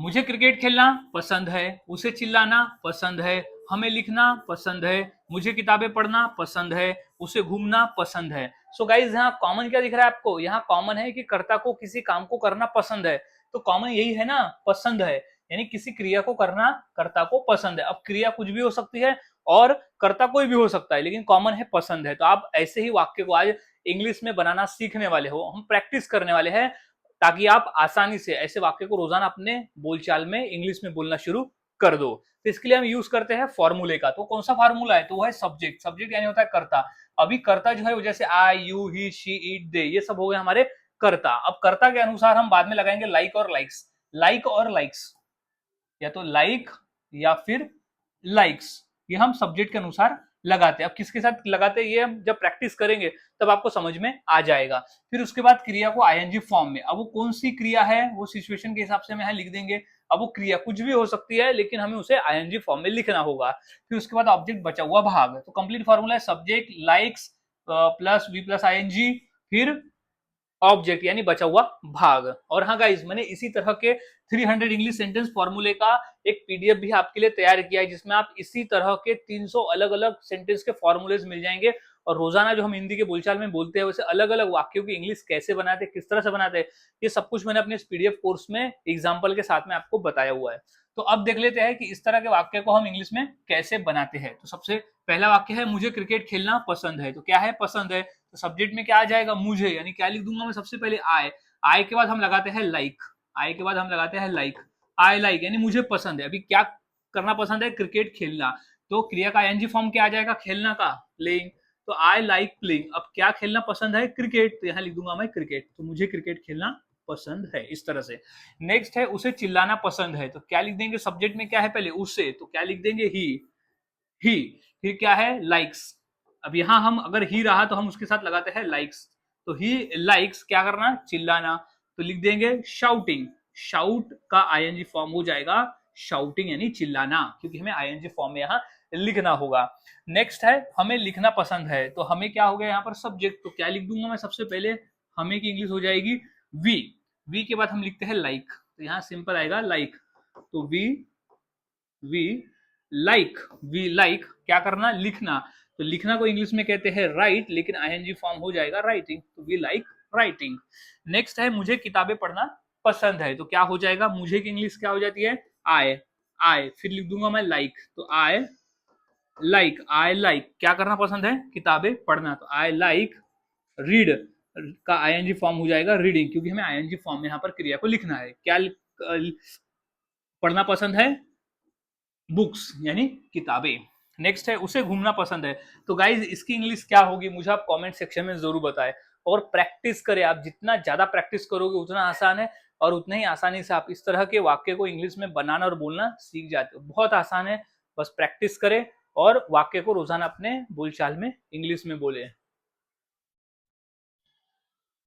मुझे क्रिकेट खेलना पसंद है, उसे चिल्लाना पसंद है, हमें लिखना पसंद है, मुझे किताबें पढ़ना पसंद है, उसे घूमना पसंद है। सो गाइज यहाँ कॉमन क्या दिख रहा है आपको? यहाँ कॉमन है कि कर्ता को किसी काम को करना पसंद है, तो कॉमन यही है ना, पसंद है, यानी किसी क्रिया को करना कर्ता को पसंद है। अब क्रिया कुछ भी हो सकती है और कर्ता कोई भी हो सकता है, लेकिन कॉमन है पसंद है। तो आप ऐसे ही वाक्य को आज इंग्लिश में बनाना सीखने वाले हो, हम प्रैक्टिस करने वाले हैं, ताकि आप आसानी से ऐसे वाक्य को रोजाना अपने बोलचाल में इंग्लिश में बोलना शुरू कर दो। तो इसके लिए हम यूज करते हैं फॉर्मूले का। तो कौन सा फॉर्मूला है? तो वो है सब्जेक्ट। सब्जेक्ट यानी होता है कर्ता। अभी कर्ता जो है वो जैसे आई, यू, ही, शी, इट, दे, ये सब हो गए हमारे कर्ता। अब कर्ता के अनुसार हम बाद में लगाएंगे लाइक और लाइक्स। लाइक और लाइक्स, या तो लाइक या फिर लाइक्स, ये हम सब्जेक्ट के अनुसार लगाते हैं। अब किसके साथ लगाते हैं ये हम जब प्रैक्टिस करेंगे तब आपको समझ में आ जाएगा। फिर उसके बाद क्रिया को आईएनजी फॉर्म में, अब वो कौन सी क्रिया है वो सिचुएशन के हिसाब से हम यहाँ लिख देंगे। अब वो क्रिया कुछ भी हो सकती है, लेकिन हमें उसे आईएनजी फॉर्म में लिखना होगा। फिर उसके बाद ऑब्जेक्ट बचा हुआ भाग। तो कंप्लीट फॉर्मूला है subject likes plus V plus ING, फिर ऑब्जेक्ट यानी बचा हुआ भाग। और हाँ गाइज, मैंने इसी तरह के 300 इंग्लिश सेंटेंस फॉर्मूले का एक पीडीएफ भी आपके लिए तैयार किया है, जिसमें आप इसी तरह के 300 अलग अलग सेंटेंस के फॉर्मूलेज मिल जाएंगे। और रोजाना जो हम हिंदी के बोलचाल में बोलते हैं, वैसे अलग अलग वाक्यों की इंग्लिश कैसे बनाते हैं, किस तरह से बनाते हैं, ये सब कुछ मैंने अपने इस पीडीएफ कोर्स में एग्जाम्पल के साथ में आपको बताया हुआ है। तो अब देख लेते हैं कि इस तरह के वाक्य को हम इंग्लिश में कैसे बनाते हैं। तो सबसे पहला वाक्य है मुझे क्रिकेट खेलना पसंद है। तो क्या है? पसंद है। तो सब्जेक्ट में क्या आ जाएगा? मुझे, यानी क्या लिख दूंगा मैं सबसे पहले? आई। आई के बाद हम लगाते हैं लाइक। आई के बाद हम लगाते हैं लाइक। आई लाइक यानी मुझे पसंद है। अभी क्या करना पसंद है? क्रिकेट खेलना। तो क्रिया का आईएनजी फॉर्म क्या आ जाएगा? खेलना का, प्लेइंग। तो आई लाइक प्लेइंग। अब क्या खेलना पसंद है? क्रिकेट। तो यहाँ लिख दूंगा मैं क्रिकेट। तो मुझे क्रिकेट खेलना पसंद है, इस तरह से। नेक्स्ट है उसे चिल्लाना पसंद है। तो क्या लिख देंगे? सब्जेक्ट में क्या है पहले? उसे। तो क्या लिख देंगे? ही। फिर क्या है? लाइक्स। अब यहां हम अगर ही रहा तो हम उसके साथ लगाते हैं लाइक्स। तो ही लाइक्स क्या करना? चिल्लाना। तो लिख देंगे शाउटिंग। शाउट का आईएनजी फॉर्म हो जाएगा शाउटिंग, यानी चिल्लाना, क्योंकि हमें आईएनजी फॉर्म में यहां लिखना होगा। नेक्स्ट है हमें लिखना पसंद है। तो हमें क्या हो गया यहाँ पर? सब्जेक्ट। तो क्या लिख दूंगा मैं सबसे पहले? हमें की इंग्लिश हो जाएगी वी। वी के बाद हम लिखते हैं लाइक। तो यहाँ सिंपल आएगा लाइक। तो we we like. We like क्या करना? लिखना। तो लिखना को इंग्लिश में कहते हैं राइट, लेकिन आईएनजी फॉर्म हो जाएगा राइटिंग। तो वी लाइक राइटिंग। नेक्स्ट है मुझे किताबें पढ़ना पसंद है। तो क्या हो जाएगा? मुझे की इंग्लिश क्या हो जाती है? आई। आई फिर लिख दूंगा मैं लाइक। तो आई लाइक। आई लाइक क्या करना पसंद है? किताबें पढ़ना। तो आई लाइक रीड का आईएनजी फॉर्म हो जाएगा रीडिंग, क्योंकि हमें आईएनजी फॉर्म में यहाँ पर क्रिया को लिखना है। क्या पढ़ना पसंद है? बुक्स यानी किताबें। नेक्स्ट है उसे घूमना पसंद है। तो गाइज इसकी इंग्लिश क्या होगी? मुझे आप कमेंट सेक्शन में जरूर बताएं। और प्रैक्टिस करें, आप जितना ज्यादा प्रैक्टिस करोगे उतना आसान है, और उतना ही आसानी से आप इस तरह के वाक्य को इंग्लिश में बनाना और बोलना सीख जाते हो। बहुत आसान है, बस प्रैक्टिस करें और वाक्य को रोजाना अपने बोलचाल में इंग्लिश में बोले।